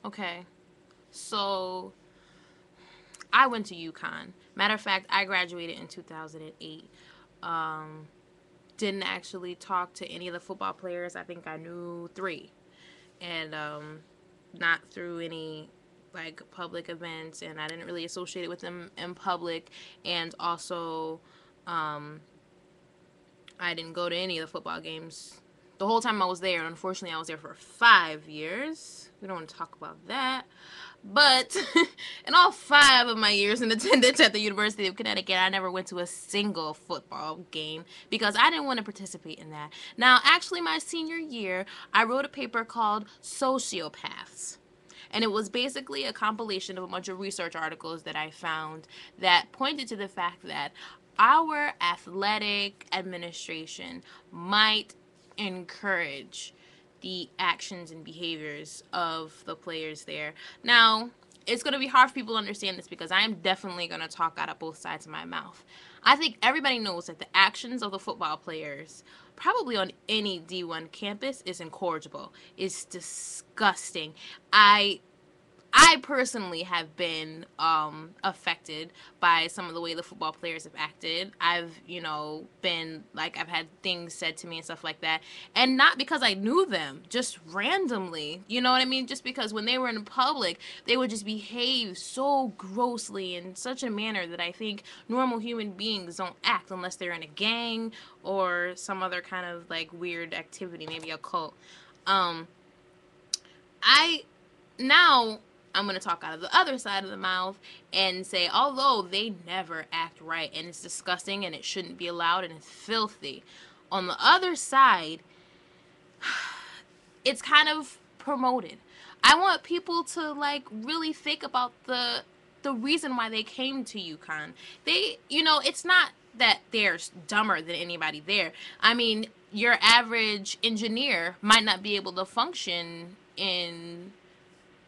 Okay. So I went to UConn. Matter of fact, I graduated in 2008. Um, didn't actually talk to any of the football players. I think I knew three, and not through any like public events, and I didn't really associate it with them in public. And also, um, I didn't go to any of the football games the whole time I was there. Unfortunately, I was there for 5 years. We don't want to talk about that. But in all 5 of my years in attendance at the University of Connecticut, I never went to a single football game because I didn't want to participate in that. Now, actually, my senior year, I wrote a paper called Sociopaths. And it was basically a compilation of a bunch of research articles that I found that pointed to the fact that our athletic administration might encourage the actions and behaviors of the players there. Now, it's going to be hard for people to understand this because I'm definitely going to talk out of both sides of my mouth. I think everybody knows that the actions of the football players, probably on any D1 campus, is incorrigible. It's disgusting. I I personally have been affected by some of the way the football players have acted. I've, been like, I've had things said to me and stuff like that. And not because I knew them, just randomly. You know what I mean? Just because when they were in public, they would just behave so grossly in such a manner that I think normal human beings don't act unless they're in a gang or some other kind of like weird activity, maybe a cult. Um, I now I'm going to talk out of the other side of the mouth and say, although they never act right and it's disgusting and it shouldn't be allowed and it's filthy, on the other side, it's kind of promoted. I want people to like really think about the reason why they came to UConn. It's not that they're dumber than anybody there. I mean, your average engineer might not be able to function in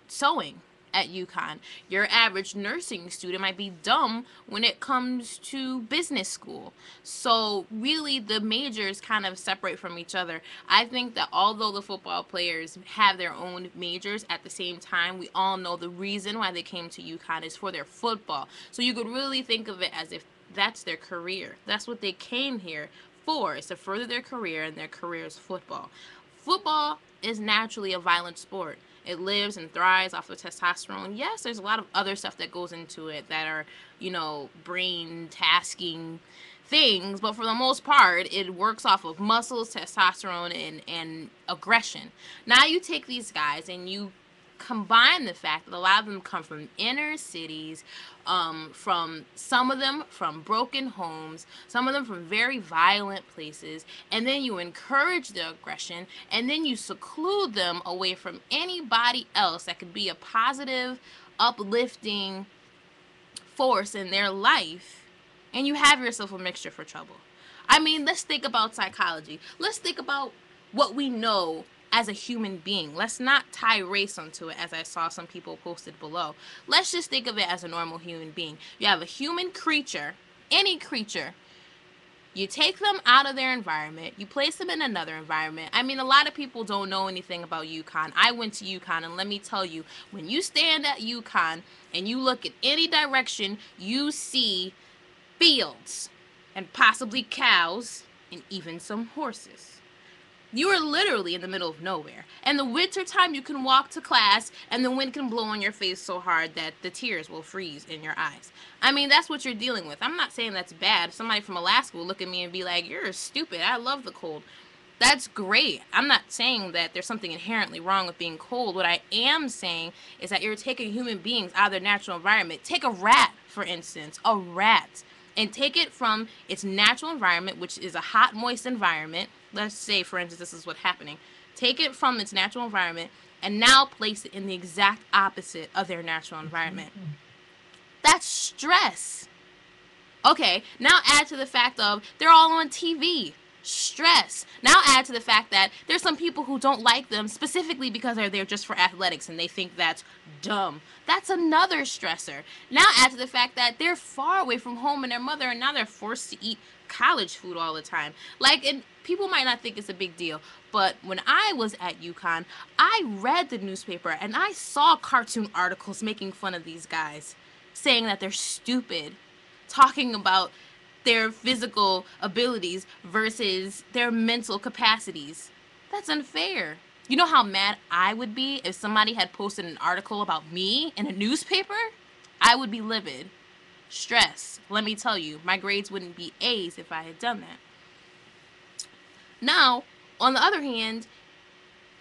sewing at UConn. Your average nursing student might be dumb when it comes to business school. So really the majors kind of separate from each other. I think that although the football players have their own majors at the same time, we all know the reason why they came to UConn is for their football. So you could really think of it as if that's their career. That's what they came here for, is to further their career, and their career is football. Football is naturally a violent sport. It lives and thrives off of testosterone. Yes, there's a lot of other stuff that goes into it that are, brain tasking things, but for the most part, it works off of muscles, testosterone, and aggression. Now you take these guys and you combine the fact that a lot of them come from inner cities, from some of them from broken homes, some of them from very violent places, and then you encourage the aggression, and then you seclude them away from anybody else that could be a positive, uplifting force in their life, and you have yourself a mixture for trouble. I mean, let's think about psychology. Let's think about what we know as a human being. Let's not tie race onto it, as I saw some people posted below. Let's just think of it as a normal human being. You have a human creature, any creature. You take them out of their environment, you place them in another environment. I mean, a lot of people don't know anything about UConn. I went to UConn, and let me tell you, when you stand at UConn and you look in any direction, you see fields and possibly cows and even some horses. You are literally in the middle of nowhere. And the winter time, you can walk to class and the wind can blow on your face so hard that the tears will freeze in your eyes. I mean, that's what you're dealing with. I'm not saying that's bad. Somebody from Alaska will look at me and be like, "You're stupid. I love the cold." That's great. I'm not saying that there's something inherently wrong with being cold. What I am saying is that you're taking human beings out of their natural environment. Take a rat, for instance, a rat, and take it from its natural environment, which is a hot, moist environment. Let's say, for instance, this is what's happening. Take it from its natural environment and now place it in the exact opposite of their natural environment. That's stress. Okay, now add to the fact of they're all on TV. Stress. Now add to the fact that there's some people who don't like them specifically because they're there just for athletics and they think that's dumb. That's another stressor. Now add to the fact that they're far away from home and their mother, and now they're forced to eat college food all the time. Like, and people might not think it's a big deal, but when I was at UConn, I read the newspaper and I saw cartoon articles making fun of these guys, saying that they're stupid, talking about their physical abilities versus their mental capacities. That's unfair. You know how mad I would be if somebody had posted an article about me in a newspaper? I would be livid. Stress. Let me tell you, my grades wouldn't be A's if I had done that. Now, on the other hand,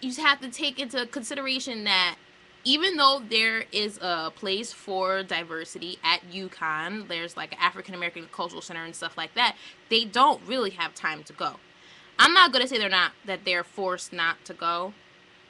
you have to take into consideration that even though there is a place for diversity at UConn, there's like an African American Cultural Center and stuff like that, they don't really have time to go. I'm not going to say they're forced not to go,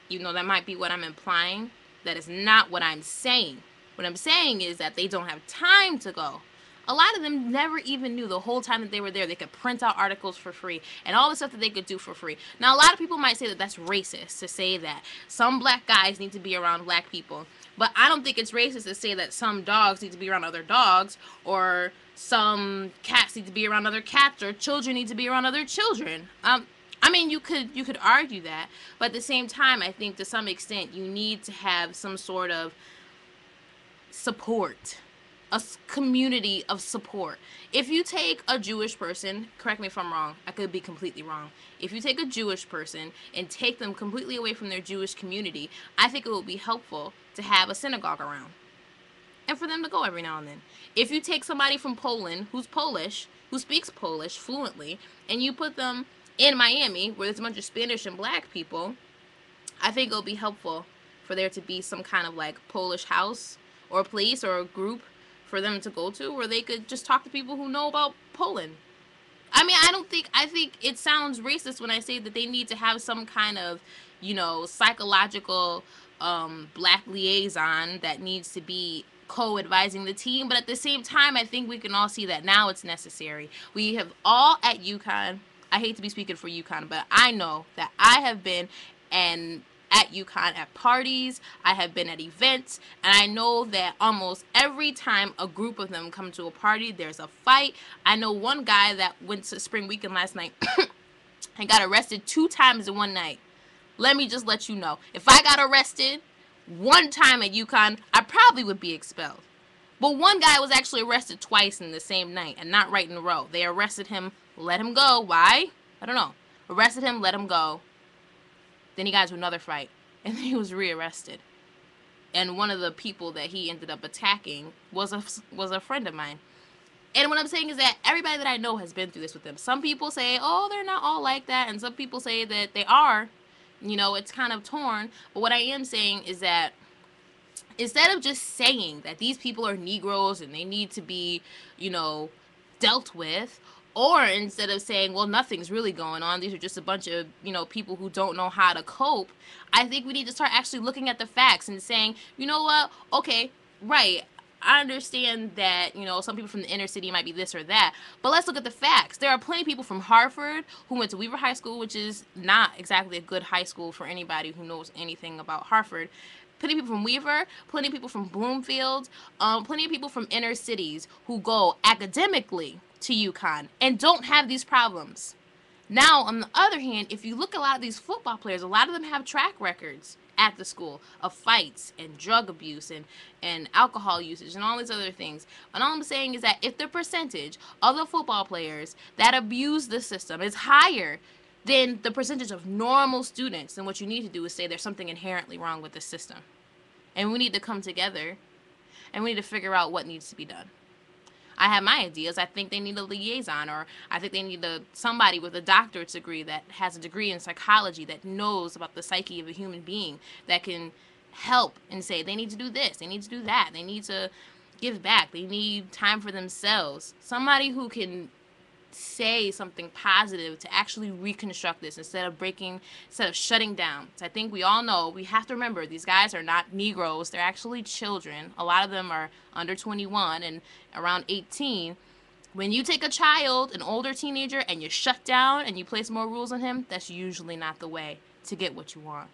even though that might be what I'm implying. That is not what I'm saying. What I'm saying is that they don't have time to go. A lot of them never even knew the whole time that they were there they could print out articles for free and all the stuff that they could do for free. Now, a lot of people might say that that's racist to say that some black guys need to be around black people. But I don't think it's racist to say that some dogs need to be around other dogs, or some cats need to be around other cats, or children need to be around other children. I mean, you could argue that, but at the same time, I think to some extent you need to have some sort of support, a community of support. If you take a Jewish person, correct me if I'm wrong, I could be completely wrong. If you take a Jewish person and take them completely away from their Jewish community, I think it would be helpful to have a synagogue around and for them to go every now and then. If you take somebody from Poland who's Polish, who speaks Polish fluently, and you put them in Miami where there's a bunch of Spanish and black people, I think it'll be helpful for there to be some kind of like Polish house or place or a group for them to go to where they could just talk to people who know about Poland. I mean, I think it sounds racist when I say that they need to have some kind of, psychological black liaison that needs to be co-advising the team, but at the same time, I think we can all see that now it's necessary. We have all at UConn, I hate to be speaking for UConn, but I know that I have been and at UConn at parties, I have been at events, and I know that almost every time a group of them come to a party, there's a fight. I know one guy that went to spring weekend last night and got arrested 2 times in one night. Let me just let you know, if I got arrested one time at UConn, I probably would be expelled. But one guy was actually arrested twice in the same night, and not right in a row. They arrested him, let him go. Why? I don't know. Arrested him, let him go. Then he got into another fight, and then he was rearrested. And one of the people that he ended up attacking was a friend of mine. And what I'm saying is that everybody that I know has been through this with them. Some people say, oh, they're not all like that, and some people say that they are. It's kind of torn. But what I am saying is that instead of just saying that these people are Negroes and they need to be, dealt with, or instead of saying, well, nothing's really going on, these are just a bunch of, people who don't know how to cope, I think we need to start actually looking at the facts and saying, you know what, okay, right, I understand that, some people from the inner city might be this or that, but let's look at the facts. There are plenty of people from Hartford who went to Weaver High School, which is not exactly a good high school for anybody who knows anything about Hartford. Plenty of people from Weaver, plenty of people from Bloomfield, plenty of people from inner cities who go academically to UConn and don't have these problems. Now, on the other hand, if you look at a lot of these football players, a lot of them have track records at the school of fights and drug abuse and alcohol usage and all these other things. And all I'm saying is that if the percentage of the football players that abuse the system is higher than the percentage of normal students, then what you need to do is say there's something inherently wrong with the system. And we need to come together and we need to figure out what needs to be done. I have my ideas. I think they need a liaison, or I think they need somebody with a doctorate's degree that has a degree in psychology that knows about the psyche of a human being that can help and say they need to do this, they need to do that, they need to give back, they need time for themselves. Somebody who can say something positive to actually reconstruct this instead of shutting down. So I think we all know, we have to remember, these guys are not Negroes, they're actually children. A lot of them are under 21 and around 18, When you take a child, an older teenager, and you shut down and you place more rules on him, that's usually not the way to get what you want.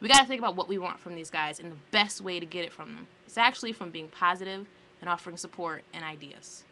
We got to think about what we want from these guys, and the best way to get it from them is actually from being positive and offering support and ideas.